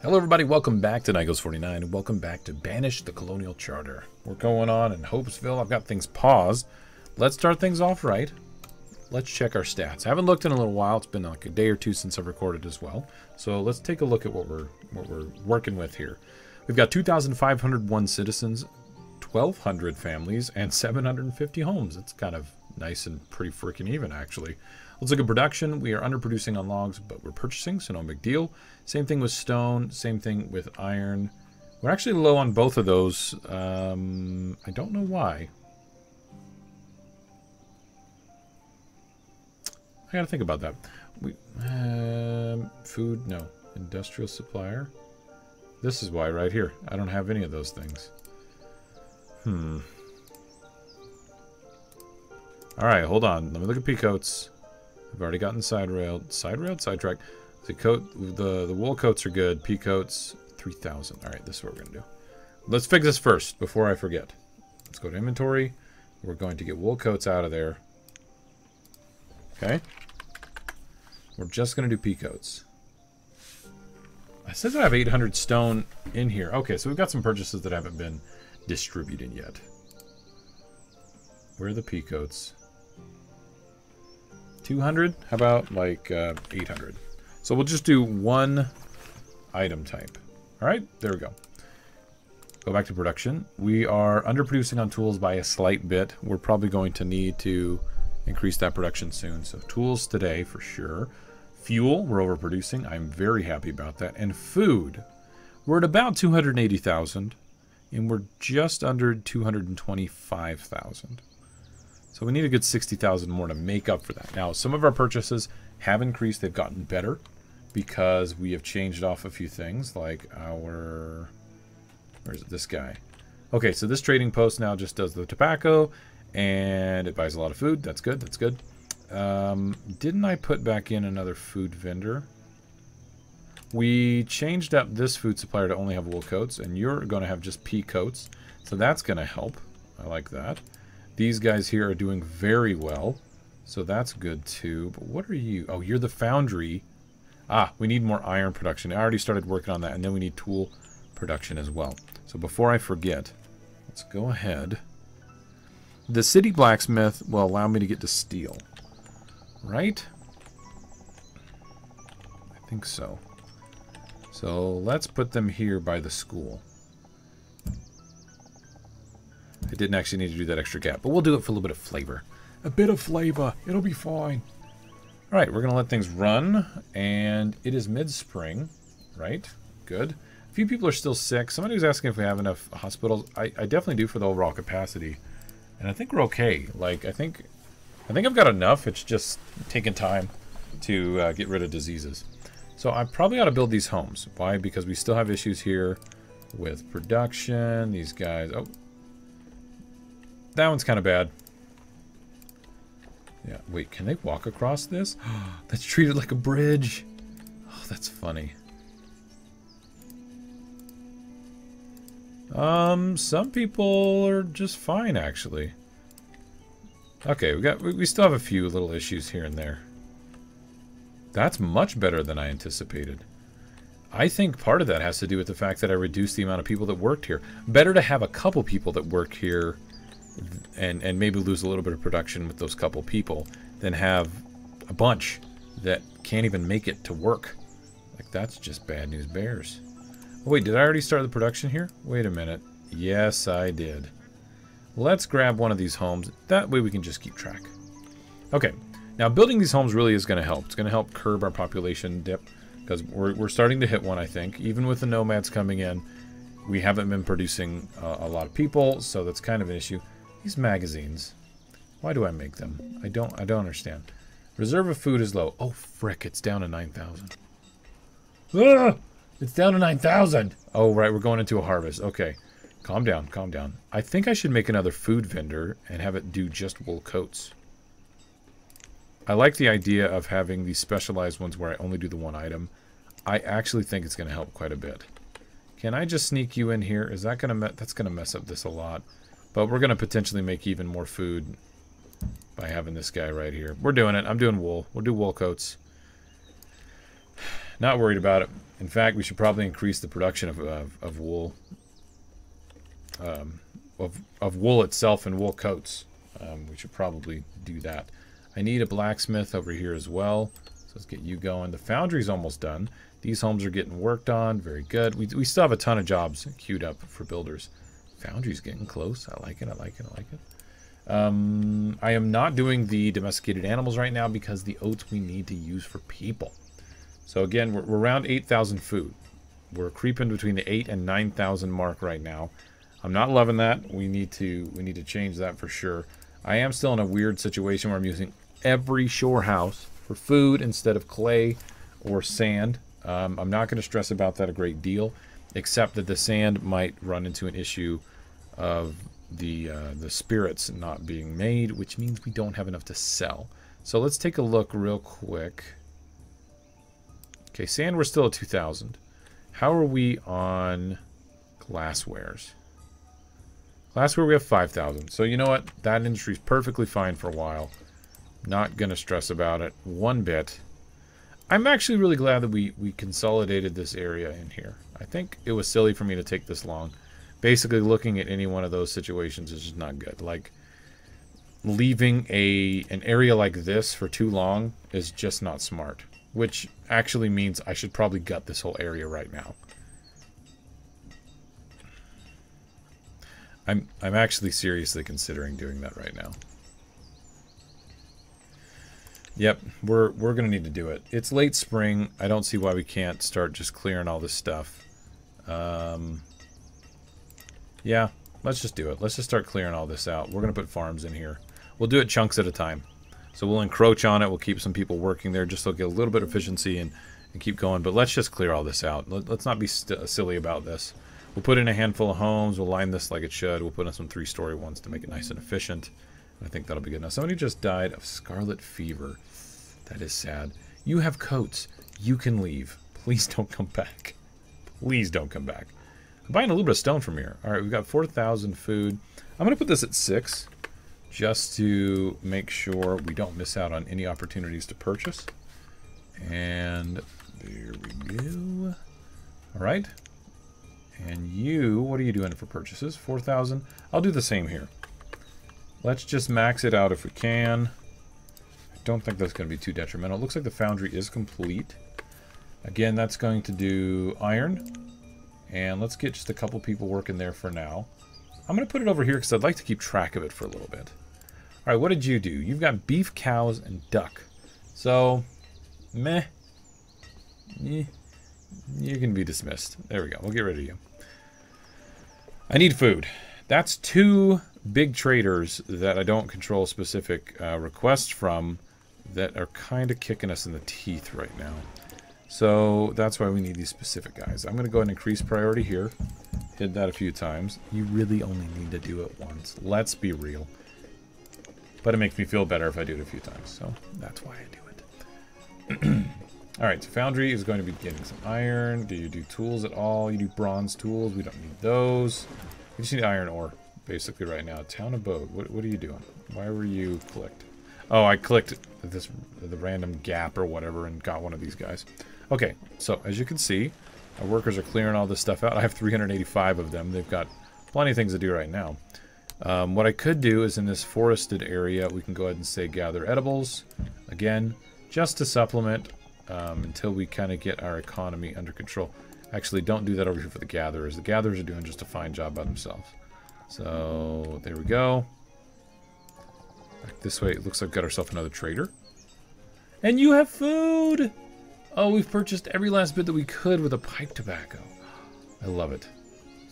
Hello everybody, welcome back to Nigos49 and welcome back to Banished, the Colonial Charter. We're going on in Hopesville. I've got things paused. Let's start things off right. Let's check our stats. I haven't looked in a little while. It's been like a day or two since I've recorded as well. So let's take a look at what we're working with here. We've got 2,501 citizens, 1,200 families, and 750 homes. It's kind of nice and pretty freaking even, actually. Let's look at production. We are underproducing on logs, but we're purchasing, so no big deal. Same thing with stone. Same thing with iron. We're actually low on both of those. I don't know why. I gotta think about that. Food, no. Industrial supplier. This is why right here. I don't have any of those things. Alright, hold on. Let me look at peacoats. I've already gotten side-railed. Side-railed? Sidetracked. The wool coats are good. Peacoats, 3,000. Alright, this is what we're going to do. Let's fix this first before I forget. Let's go to inventory. We're going to get wool coats out of there. Okay. We're just going to do peacoats. It says I have 800 stone in here. Okay, so we've got some purchases that haven't been distributed yet. Where are the peacoats? 200? How about like 800? So we'll just do one item type. All right, there we go. Go back to production. We are underproducing on tools by a slight bit. We're probably going to need to increase that production soon. So tools today for sure. Fuel, we're overproducing. I'm very happy about that. And food, we're at about 280,000 and we're just under 225,000. So we need a good 60,000 more to make up for that. Now, some of our purchases have increased. They've gotten better because we have changed off a few things, like our... Where's it? This guy. Okay, so this trading post now just does the tobacco, and it buys a lot of food. That's good. That's good. Didn't I put back in another food vendor? We changed up this food supplier to only have wool coats, and you're going to have just pea coats. So that's going to help. I like that. These guys here are doing very well, so that's good too. But what are you? Oh, you're the foundry. Ah, we need more iron production. I already started working on that, and then we need tool production as well. So before I forget, let's go ahead. The city blacksmith will allow me to get to steel, right? I think so. So let's put them here by the school. I didn't actually need to do that extra gap, but we'll do it for a little bit of flavor. A bit of flavor. It'll be fine. All right, we're going to let things run, and it is mid-spring, right? Good. A few people are still sick. Somebody was asking if we have enough hospitals. I definitely do for the overall capacity, and I think we're okay. Like, I think I've got enough. It's just taking time to get rid of diseases. So I probably ought to build these homes. Why? Because we still have issues here with production. These guys... Oh. That one's kind of bad. Yeah, wait, can they walk across this? That's treated like a bridge. Oh, that's funny. Some people are just fine, actually. Okay, we still have a few little issues here and there. That's much better than I anticipated. I think part of that has to do with the fact that I reduced the amount of people that worked here. Better to have a couple people that work here and maybe lose a little bit of production with those couple people than have a bunch that can't even make it to work. Like, that's just bad news bears. Oh, wait, did I already start the production here? Wait a minute. Yes, I did. Let's grab one of these homes. That way we can just keep track. Okay, now building these homes really is going to help. It's going to help curb our population dip because we're starting to hit one, I think. Even with the nomads coming in, we haven't been producing a lot of people, so that's kind of an issue. These magazines, why do I make them? I don't understand. Reserve of food is low. Oh, frick, it's down to 9,000. Ah! It's down to 9,000. Oh, right, we're going into a harvest. Okay, calm down, calm down. I think I should make another food vendor and have it do just wool coats. I like the idea of having these specialized ones where I only do the one item. I actually think it's going to help quite a bit. Can I just sneak you in here? Is that going to that's going to mess up this a lot. But we're going to potentially make even more food by having this guy right here. We're doing it. I'm doing wool. We'll do wool coats. Not worried about it. In fact, we should probably increase the production of wool. Of wool itself and wool coats. We should probably do that. I need a blacksmith over here as well. So let's get you going. The foundry's almost done. These homes are getting worked on. Very good. We still have a ton of jobs queued up for builders. Foundry's getting close. I like it. I like it. I like it. I am not doing the domesticated animals right now because the oats we need to use for people. So again, we're around 8,000 food. We're creeping between the 8 and 9,000 mark right now. I'm not loving that. We need to change that for sure. I am still in a weird situation where I'm using every shore house for food instead of clay or sand. I'm not going to stress about that a great deal, except that the sand might run into an issue of the spirits not being made, which means we don't have enough to sell. So let's take a look real quick. Okay, sand, we're still at 2,000. How are we on glasswares? Glassware, we have 5,000. So you know what? That industry's perfectly fine for a while. Not going to stress about it one bit. I'm actually really glad that we consolidated this area in here. I think it was silly for me to take this long. Basically, looking at any one of those situations is just not good. Like, leaving an area like this for too long is just not smart. Which actually means I should probably gut this whole area right now. I'm actually seriously considering doing that right now. Yep, we're gonna need to do it. It's late spring. I don't see why we can't start just clearing all this stuff. Yeah, let's just do it. Let's just start clearing all this out. We're gonna put farms in here. We'll do it chunks at a time. So we'll encroach on it. We'll keep some people working there just so we'll get a little bit of efficiency and keep going. But let's just clear all this out. Let's not be silly about this. We'll put in a handful of homes. We'll line this like it should. We'll put in some 3-story ones to make it nice and efficient. I think that'll be good. Now, somebody just died of scarlet fever. That is sad. You have coats. You can leave. Please don't come back. Please don't come back. I'm buying a little bit of stone from here. All right, we've got 4,000 food. I'm going to put this at 6 just to make sure we don't miss out on any opportunities to purchase. And there we go. All right. And you, what are you doing for purchases? 4,000. I'll do the same here. Let's just max it out if we can. I don't think that's going to be too detrimental. It looks like the foundry is complete. Again, that's going to do iron. And let's get just a couple people working there for now. I'm going to put it over here because I'd like to keep track of it for a little bit. All right, what did you do? You've got beef, cows, and duck. So, meh. You can be dismissed. There we go. We'll get rid of you. I need food. That's 2 big traders that I don't control specific requests from that are kind of kicking us in the teeth right now. So that's why we need these specific guys. I'm going to go ahead and increase priority here. Hit that a few times. You really only need to do it once. Let's be real. But it makes me feel better if I do it a few times. So that's why I do it. Alright, so foundry is going to be getting some iron. Do you do tools at all? You do bronze tools. We don't need those. We just need iron ore, basically, right now. Town abode. What are you doing? Why were you clicked? Oh, I clicked the random gap or whatever and got one of these guys. Okay, so as you can see, our workers are clearing all this stuff out. I have 385 of them. They've got plenty of things to do right now. What I could do is in this forested area, we can go ahead and say gather edibles. Again, just to supplement until we kind of get our economy under control. Actually, don't do that over here for the gatherers. The gatherers are doing just a fine job by themselves. So, there we go. Back this way, it looks like we've got ourselves another trader. And you have food! Oh, we've purchased every last bit that we could with a pipe tobacco. I love it.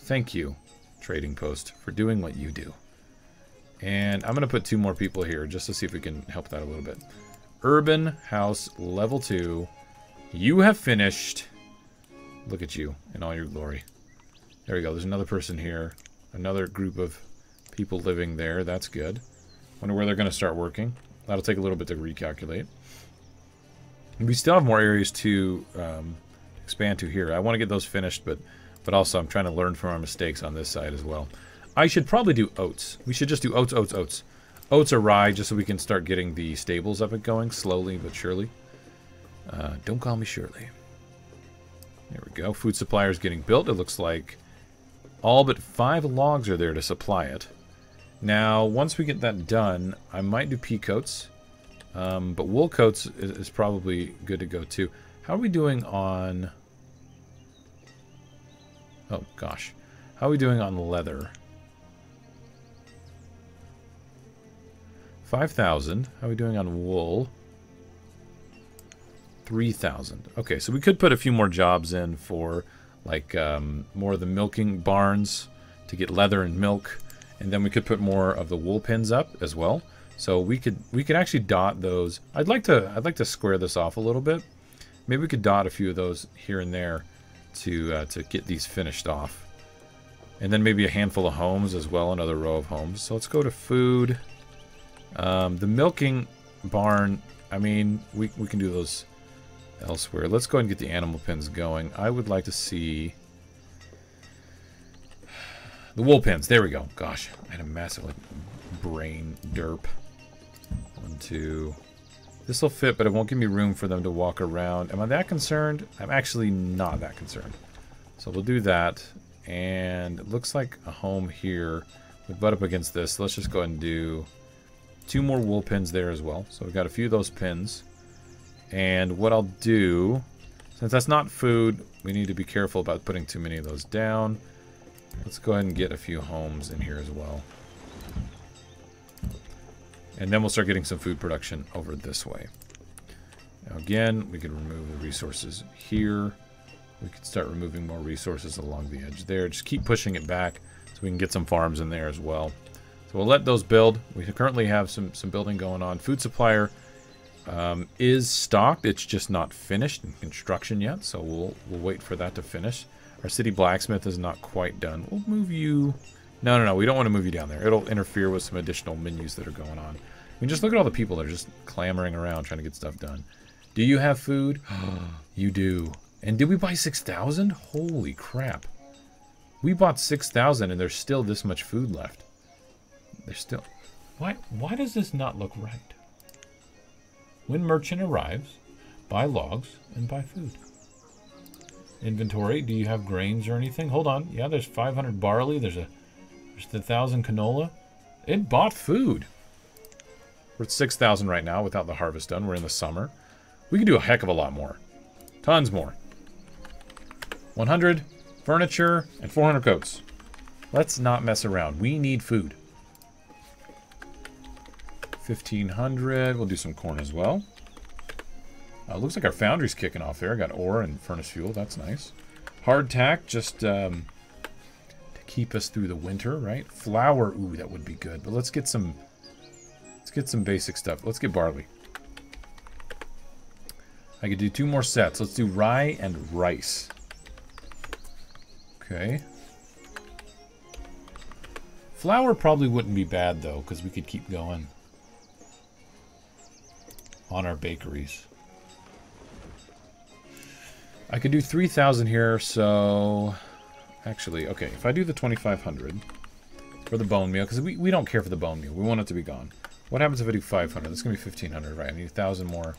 Thank you, trading post, for doing what you do. And I'm going to put 2 more people here just to see if we can help that a little bit. Urban House Level 2. You have finished. Look at you in all your glory. There we go. There's another person here. Another group of people living there. That's good. Wonder where they're going to start working. That'll take a little bit to recalculate. We still have more areas to expand to here. I want to get those finished, but also I'm trying to learn from our mistakes on this side as well. I should probably do oats. We should just do oats, oats, oats. Oats or rye, just so we can start getting the stables up and going slowly but surely. Don't call me Shirley. There we go. Food supplier is getting built. It looks like all but 5 logs are there to supply it. Now, once we get that done, I might do pea coats. But wool coats is probably good to go too. How are we doing on... Oh, gosh. How are we doing on leather? 5,000. How are we doing on wool? 3,000. Okay, so we could put a few more jobs in for, like, more of the milking barns to get leather and milk. And then we could put more of the wool pens up as well. So we could actually dot those. I'd like to square this off a little bit. Maybe we could dot a few of those here and there to get these finished off. And then maybe a handful of homes as well, another row of homes. So let's go to food. The milking barn, I mean, we can do those elsewhere. Let's go ahead and get the animal pens going. I would like to see the wool pens. There we go. Gosh, I had a massive brain derp. 1, 2. This will fit, but it won't give me room for them to walk around. Am I that concerned? I'm actually not that concerned. So we'll do that. And it looks like a home here would butt up against this. Let's just go ahead and do 2 more wool pins there as well. So we've got a few of those pins. And what I'll do, since that's not food, we need to be careful about putting too many of those down. Let's go ahead and get a few homes in here as well. And then we'll start getting some food production over this way. Now again, we can remove the resources here. We can start removing more resources along the edge there. Just keep pushing it back so we can get some farms in there as well. So we'll let those build. We currently have some building going on. Food supplier is stocked. It's just not finished in construction yet. So we'll wait for that to finish. Our city blacksmith is not quite done. We'll move you... No, we don't want to move you down there. It'll interfere with some additional menus that are going on. I mean, just look at all the people that are just clamoring around trying to get stuff done. Do you have food? You do. And did we buy 6,000? Holy crap. We bought 6,000 and there's still this much food left. There's still... Why does this not look right? When merchant arrives, buy logs and buy food. Inventory, do you have grains or anything? Hold on. Yeah, there's 500 barley. There's 1,000 canola. It bought food. We're at 6,000 right now without the harvest done. We're in the summer. We can do a heck of a lot more. Tons more. 100 furniture and 400 coats. Let's not mess around. We need food. 1,500. We'll do some corn as well. Looks like our foundry's kicking off there. Got ore and furnace fuel. That's nice. Hardtack, just to keep us through the winter, right? Flour, ooh, that would be good. But let's get some basic stuff. Let's get barley. I could do 2 more sets. Let's do rye and rice. Okay. Flour probably wouldn't be bad though, because we could keep going on our bakeries. I could do 3,000 here, so... Actually, okay, if I do the 2,500 for the bone meal, because we don't care for the bone meal. We want it to be gone. What happens if I do 500? That's going to be 1,500, right? I need 1,000 more.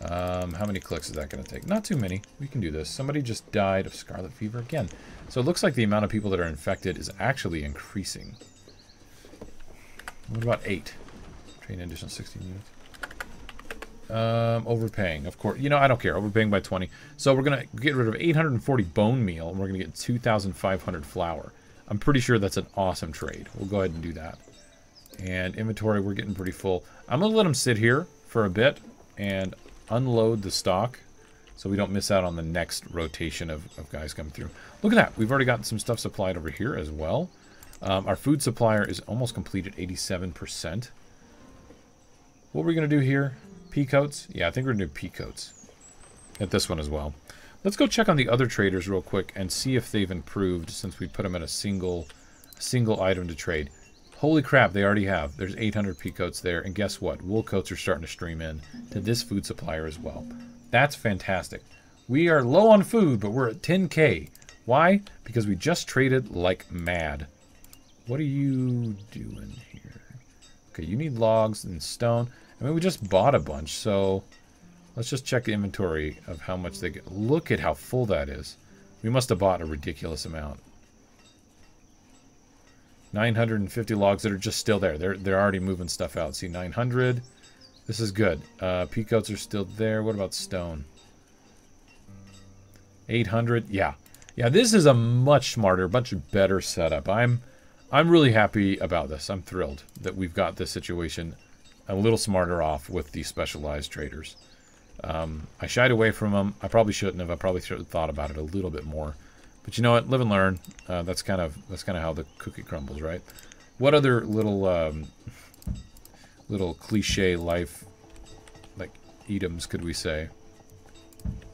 How many clicks is that going to take? Not too many. We can do this. Somebody just died of scarlet fever again. So it looks like the amount of people that are infected is actually increasing. What about 8? Train additional 16 units. Overpaying, of course. You know, I don't care. Overpaying by 20. So we're going to get rid of 840 bone meal, and we're going to get 2,500 flour. I'm pretty sure that's an awesome trade. We'll go ahead and do that. And inventory, we're getting pretty full. I'm going to let them sit here for a bit and unload the stock so we don't miss out on the next rotation of guys coming through. Look at that. We've already got some stuff supplied over here as well. Our food supplier is almost complete at 87%. What are we going to do here? Pea coats? Yeah, I think we're going to do pea coats at this one as well. Let's go check on the other traders real quick and see if they've improved since we put them at a single item to trade. Holy crap, they already have. There's 800 pea coats there, and guess what? Wool coats are starting to stream in to this food supplier as well. That's fantastic. We are low on food, but we're at 10K. Why? Because we just traded like mad. What are you doing here? Okay, you need logs and stone. I mean, we just bought a bunch, so Let's just check the inventory of how much they get. Look at how full that is. We must have bought a ridiculous amount. 950 logs that are just still there. They're already moving stuff out. See, 900. This is good. Peacoats are still there. What about stone? 800. Yeah. Yeah, this is a much smarter, much better setup. I'm really happy about this. I'm thrilled that we've got this situation a little smarter off with the specialized traders. I shied away from them. I probably shouldn't have. I probably should have thought about it a little bit more. But you know what? Live and learn. That's kind of how the cookie crumbles, right? What other little little cliche life like idioms could we say?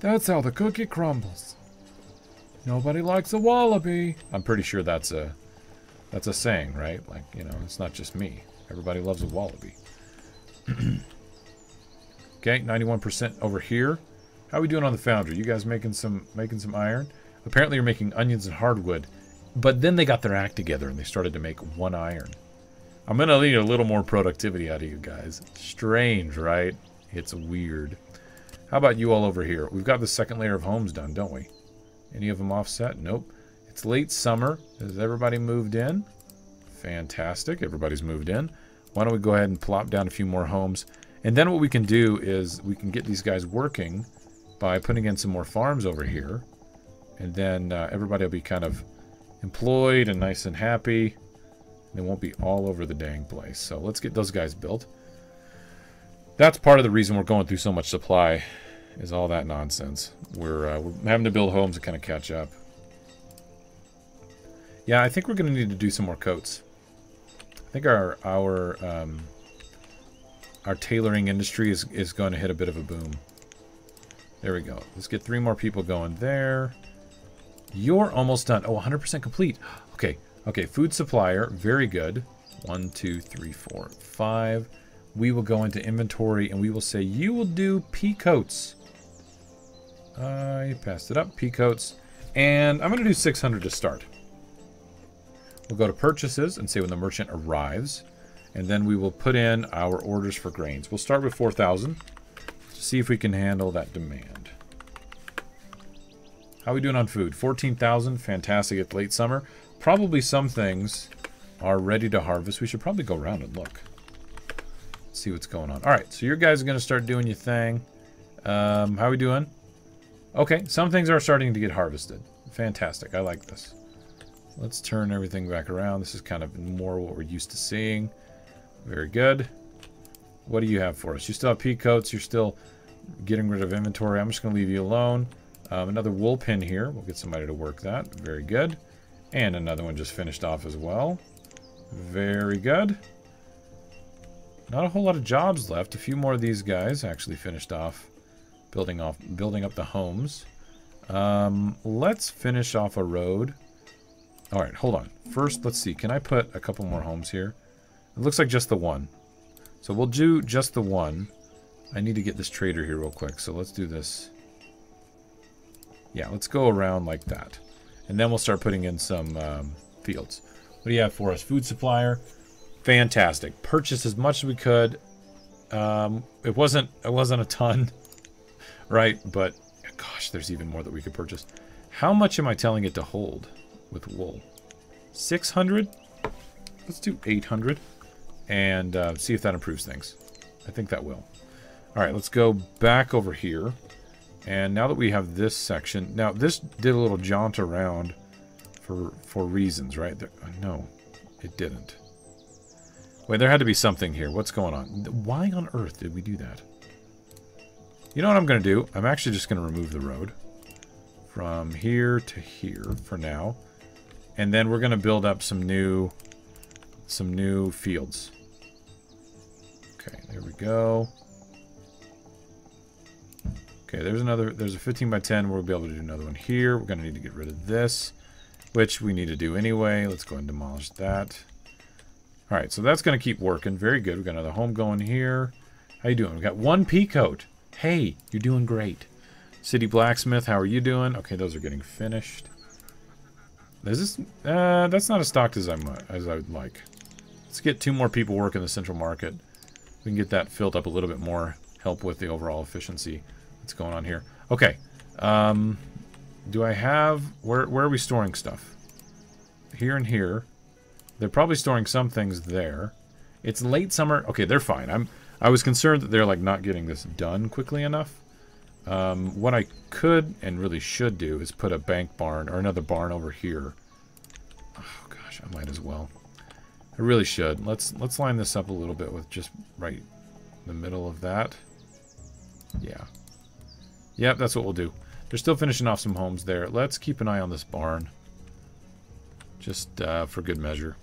That's how the cookie crumbles. Nobody likes a wallaby. I'm pretty sure that's a saying, right? Like, you know, it's not just me. Everybody loves a wallaby. Okay, 91% over here. How are we doing on the foundry? You guys making some iron? Apparently you're making onions and hardwood. But then they got their act together and they started to make 1 iron. I'm going to need a little more productivity out of you guys. Strange, right? It's weird. How about you all over here? We've got the second layer of homes done, don't we? Any of them offset? Nope. It's late summer. Has everybody moved in? Fantastic. Everybody's moved in. Why don't we go ahead and plop down a few more homes. And then what we can do is we can get these guys working by putting in some more farms over here. And then everybody will be kind of employed and nice and happy. They won't be all over the dang place. So let's get those guys built. That's part of the reason we're going through so much supply, is all that nonsense. We're having to build homes to kind of catch up. Yeah, I think we're going to need to do some more coats. I think our tailoring industry is going to hit a bit of a boom. There we go. Let's get 3 more people going there. You're almost done. Oh, 100% complete. Okay. Okay, food supplier. Very good. 1, 2, 3, 4, 5. We will go into inventory and we will say you will do peacoats. You passed it up. Peacoats. And I'm going to do 600 to start. We'll go to purchases and say when the merchant arrives. And then we will put in our orders for grains. We'll start with 4,000 to see if we can handle that demand. How are we doing on food? 14,000. Fantastic at late summer. Probably some things are ready to harvest. We should probably go around and look. See what's going on. All right, so your guys are going to start doing your thing. How are we doing? Okay, some things are starting to get harvested. Fantastic. I like this. Let's turn everything back around. This is kind of more what we're used to seeing. Very good. What do you have for us? You still have peacoats. You're still getting rid of inventory. I'm just going to leave you alone. Another wool pin here. We'll get somebody to work that. Very good. And another one just finished off as well. Very good. Not a whole lot of jobs left. A few more of these guys actually finished off building up the homes. Let's finish off a road. All right, hold on. First, let's see. Can I put a couple more homes here? It looks like just the one. So we'll do just the one. I need to get this trader here real quick. So let's do this. Yeah, let's go around like that. And then we'll start putting in some fields. What do you have for us? Food supplier. Fantastic. Purchase as much as we could. It wasn't a ton, right? But gosh, there's even more that we could purchase. How much am I telling it to hold with wool? 600. Let's do 800, and see if that improves things. I think that will. All right, let's go back over here. And now that we have this section, now this did a little jaunt around for reasons, right? No, it didn't. Wait, there had to be something here. What's going on? Why on earth did we do that? You know what I'm going to do? I'm actually just going to remove the road from here to here for now. And then we're going to build up some new fields. Okay, there we go. Okay, there's a 15 by 10. We'll be able to do another one here. We're going to need to get rid of this, which we need to do anyway. Let's go ahead and demolish that. All right, so that's going to keep working. Very good. We've got another home going here. How you doing? We've got 1 peacoat. Hey, you're doing great. City blacksmith, how are you doing? Okay, those are getting finished. Is this? That's not as stocked as I would like. Let's get 2 more people working the central market. We can get that filled up a little bit more. Help with the overall efficiency. what's going on here. Okay. Do I have... Where are we storing stuff? Here and here. They're probably storing some things there. It's late summer. Okay, they're fine. I was concerned that they're like not getting this done quickly enough. What I could and really should do is put a bank barn or another barn over here. Oh gosh, I might as well. I really should. Let's line this up a little bit with just right in the middle of that. Yeah. Yep, that's what we'll do. They're still finishing off some homes there. Let's keep an eye on this barn. Just for good measure.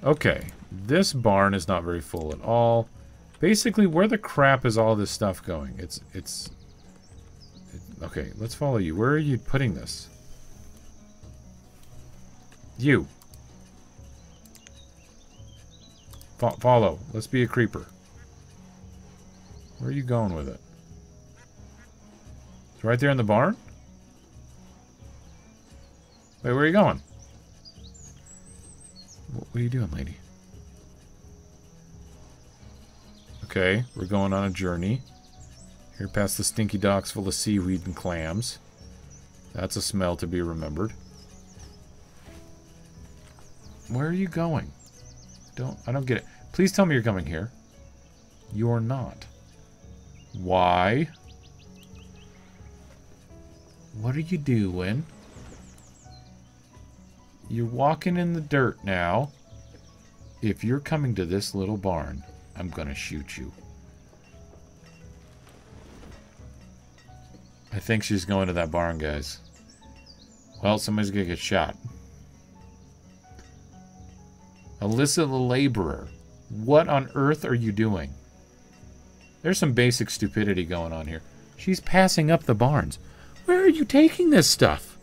Okay, this barn is not very full at all. Basically, where the crap is all this stuff going? Okay, let's follow you. Where are you putting this? You. Follow. Let's be a creeper. Where are you going with it? It's right there in the barn? Wait, where are you going? What are you doing, lady? Okay, we're going on a journey. Here past the stinky docks full of seaweed and clams. That's a smell to be remembered. Where are you going? I don't get it. Please tell me you're coming here. You're not. Why? What are you doing? You're walking in the dirt now. If you're coming to this little barn, I'm gonna shoot you. I think she's going to that barn, guys. Well, somebody's gonna get shot. Alyssa the laborer. What on earth are you doing? There's some basic stupidity going on here. She's passing up the barns. Where are you taking this stuff?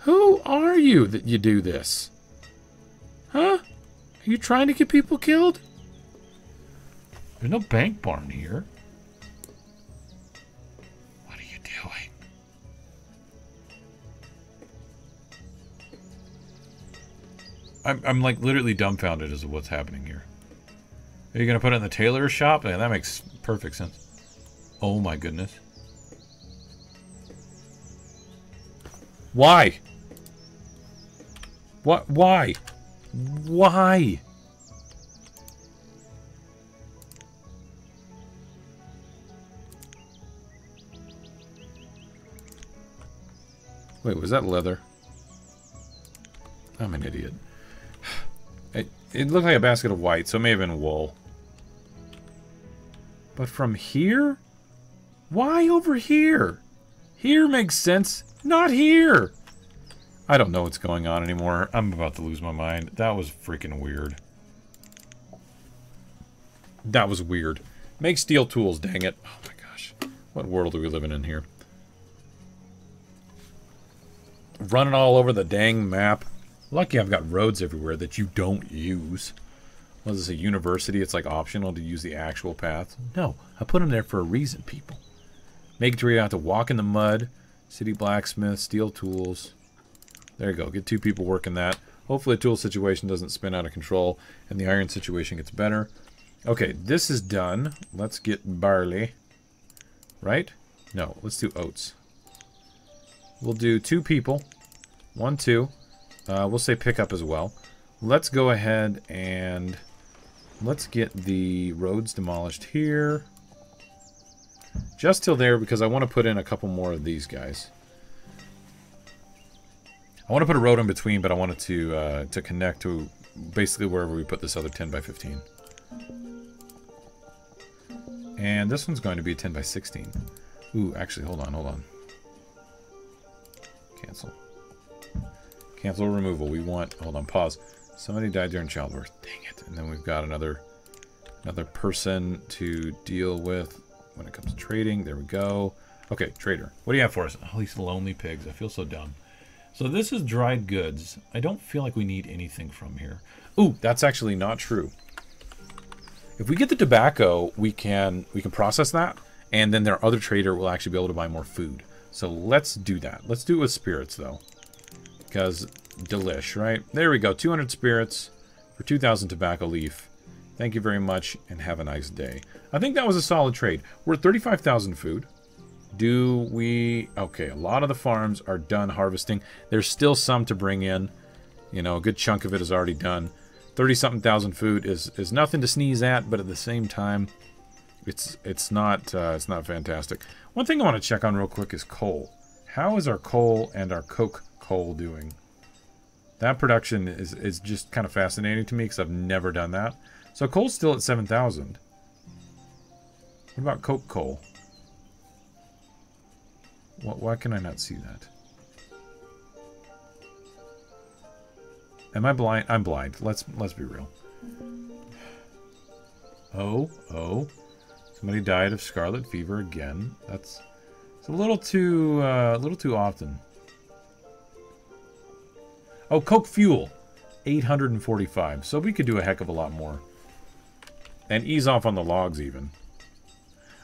Who are you that you do this? Huh? Are you trying to get people killed? There's no bank barn here. What are you doing? I'm like literally dumbfounded as to what's happening here. Are you going to put it in the tailor shop? Yeah, that makes perfect sense. Oh my goodness. Why? What? Why? Why? Wait, was that leather? I'm an idiot. It looked like a basket of white, so it may have been wool. But from here? Why over here? Here makes sense. Not here. I don't know what's going on anymore. I'm about to lose my mind. That was freaking weird. That was weird. Make steel tools, dang it. Oh my gosh. What world are we living in here? Running all over the dang map. Lucky I've got roads everywhere that you don't use. Was this a university? It's like optional to use the actual path. No, I put them there for a reason, people. Make it to where you have to walk in the mud. City blacksmith, steel tools. There you go. Get 2 people working that. Hopefully the tool situation doesn't spin out of control and the iron situation gets better. Okay, this is done. Let's get barley. Right? No, let's do oats. We'll do 2 people. 1, 2. We'll say pick up as well. Let's go ahead and let's get the roads demolished here. Just till there because I want to put in a couple more of these guys. I want to put a road in between, but I want it to connect to basically wherever we put this other 10 by 15. And this one's going to be a 10 by 16. Ooh, actually, hold on. Cancel. Cancel removal. We want... Hold on, pause. Somebody died during childbirth. Dang it. And then we've got another person to deal with when it comes to trading. There we go. Okay, trader. What do you have for us? Oh, these lonely pigs. I feel so dumb. So this is dried goods. I don't feel like we need anything from here. Ooh, that's actually not true. If we get the tobacco, we can process that, and then their other trader will actually be able to buy more food. So let's do that. Let's do it with spirits, though. Because delish, right? There we go. 200 spirits for 2,000 tobacco leaf. Thank you very much, and have a nice day. I think that was a solid trade. We're at 35,000 food. Do we... Okay, a lot of the farms are done harvesting. There's still some to bring in. You know, a good chunk of it is already done. 30-something thousand food is nothing to sneeze at, but at the same time, it's not fantastic. One thing I want to check on real quick is coal. How is our coal and our coke coal doing? That production is just kind of fascinating to me because I've never done that. So coal's still at 7,000. What about coke coal? Why can I not see that? Am I blind? I'm blind. Let's be real. Oh. Somebody died of scarlet fever again. It's a little too often. Oh, coke fuel. 845. So we could do a heck of a lot more. And ease off on the logs even.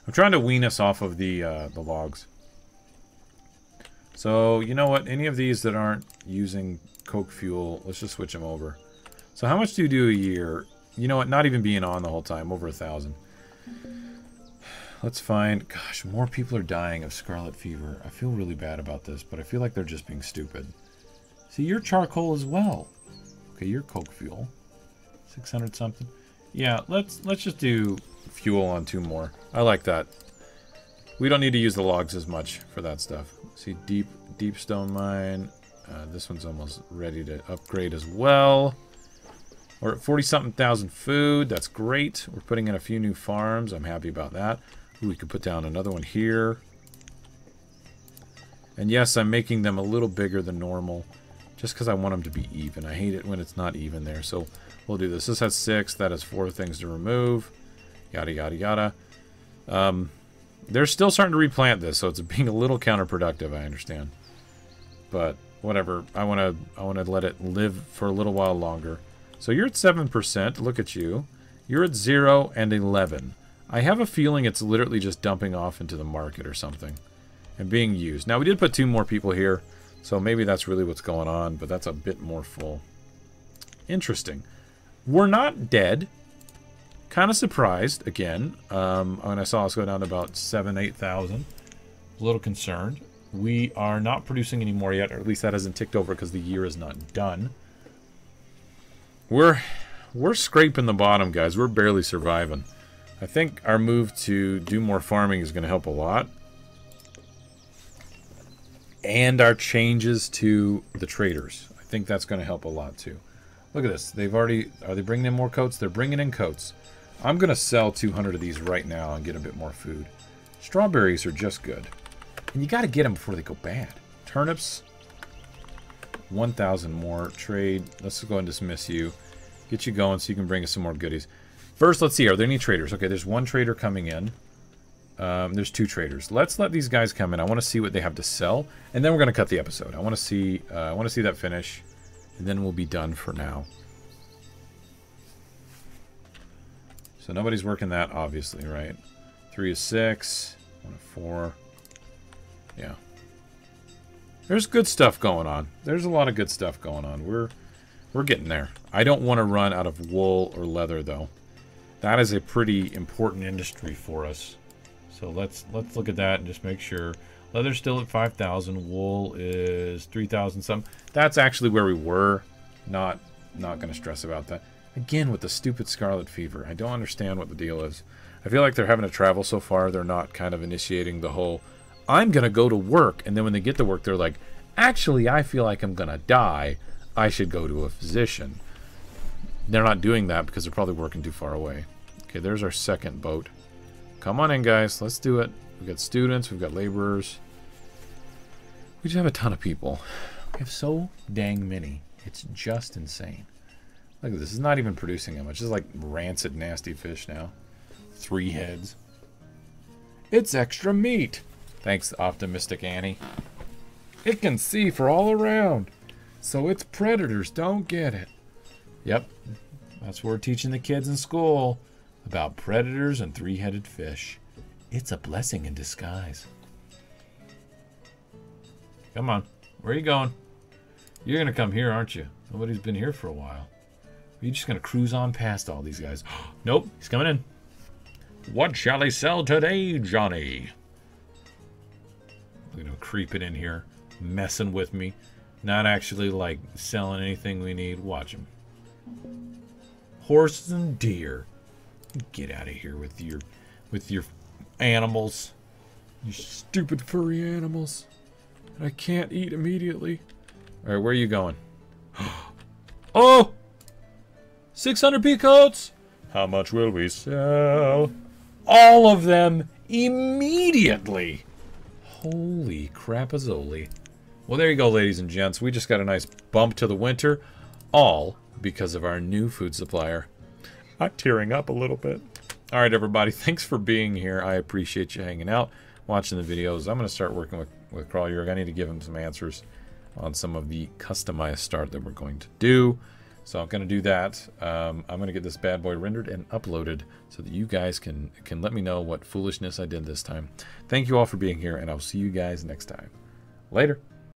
I'm trying to wean us off of the logs. So, you know what? Any of these that aren't using coke fuel, let's just switch them over. So how much do you do a year? You know what? Not even being on the whole time. Over 1,000. Let's find... Gosh, more people are dying of scarlet fever. I feel really bad about this, but I feel like they're just being stupid. See, you're charcoal as well. Okay, you're coke fuel. 600 something. Yeah, let's just do fuel on 2 more. I like that. We don't need to use the logs as much for that stuff. See, deep stone mine. This one's almost ready to upgrade as well. We're at 40-something thousand food. That's great. We're putting in a few new farms. I'm happy about that. Ooh, we could put down another one here. And yes, I'm making them a little bigger than normal. Just because I want them to be even. I hate it when it's not even there. So we'll do this. This has 6. That has 4 things to remove. Yada, yada, yada. They're still starting to replant this, so it's being a little counterproductive, I understand. But whatever. I want to let it live for a little while longer. So you're at 7%. Look at you. You're at 0 and 11. I have a feeling it's literally just dumping off into the market or something and being used. Now, we did put 2 more people here, so maybe that's really what's going on, but that's a bit more full. Interesting. We're not dead. Kind of surprised, again, when I saw us go down to about 8,000. A little concerned. We are not producing any more yet, or at least that hasn't ticked over because the year is not done. We're scraping the bottom, guys. We're barely surviving. I think our move to do more farming is going to help a lot. And our changes to the traders. I think that's going to help a lot, too. Look at this. They've already... Are they bringing in more coats? They're bringing in coats. I'm going to sell 200 of these right now and get a bit more food. Strawberries are just good. And you got to get them before they go bad. Turnips. 1,000 more. Trade. Let's go and dismiss you. Get you going so you can bring us some more goodies. First, let's see. Are there any traders? Okay, there's 1 trader coming in. There's 2 traders. Let's let these guys come in. I want to see what they have to sell. And then we're going to cut the episode. I want to see that finish. And then we'll be done for now. So nobody's working that, obviously, right? 3 is 6. 1 is 4. Yeah. There's good stuff going on. There's a lot of good stuff going on. We're getting there. I don't want to run out of wool or leather, though. That is a pretty important industry for us. So let's look at that and just make sure. Leather's still at 5,000. Wool is 3,000 something. That's actually where we were. Not going to stress about that. Again, with the stupid scarlet fever. I don't understand what the deal is. I feel like they're having to travel so far. They're not kind of initiating the whole, I'm going to go to work. And then when they get to work, they're like, actually, I feel like I'm going to die. I should go to a physician. They're not doing that because they're probably working too far away. Okay, there's our second boat. Come on in, guys. Let's do it. We've got students. We've got laborers. We just have a ton of people. We have so dang many. It's just insane. Look at this. It's not even producing that much. It's like rancid, nasty fish now. 3 heads. It's extra meat. Thanks, optimistic Annie. It can see for all around. So its predators don't get it. Yep. That's what we're teaching the kids in school. About predators and 3-headed fish. It's a blessing in disguise. Come on. Where are you going? You're going to come here, aren't you? Nobody's been here for a while. We're just going to cruise on past all these guys. Nope, he's coming in. What shall he sell today, Johnny? You know, creeping in here, messing with me. Not actually, like, selling anything we need. Watch him. Horses and deer. Get out of here with your animals. You stupid furry animals. I can't eat immediately. All right, where are you going? Oh! 600 peacoats! How much will we sell? All of them immediately! Holy crapazoli. Well, there you go, ladies and gents. We just got a nice bump to the winter. All because of our new food supplier. I'm tearing up a little bit. All right, everybody. Thanks for being here. I appreciate you hanging out, watching the videos. I'm going to start working with Crawlyurg. I need to give him some answers on some of the customized start that we're going to do. So I'm going to do that. I'm going to get this bad boy rendered and uploaded so that you guys can let me know what foolishness I did this time. Thank you all for being here, and I'll see you guys next time. Later.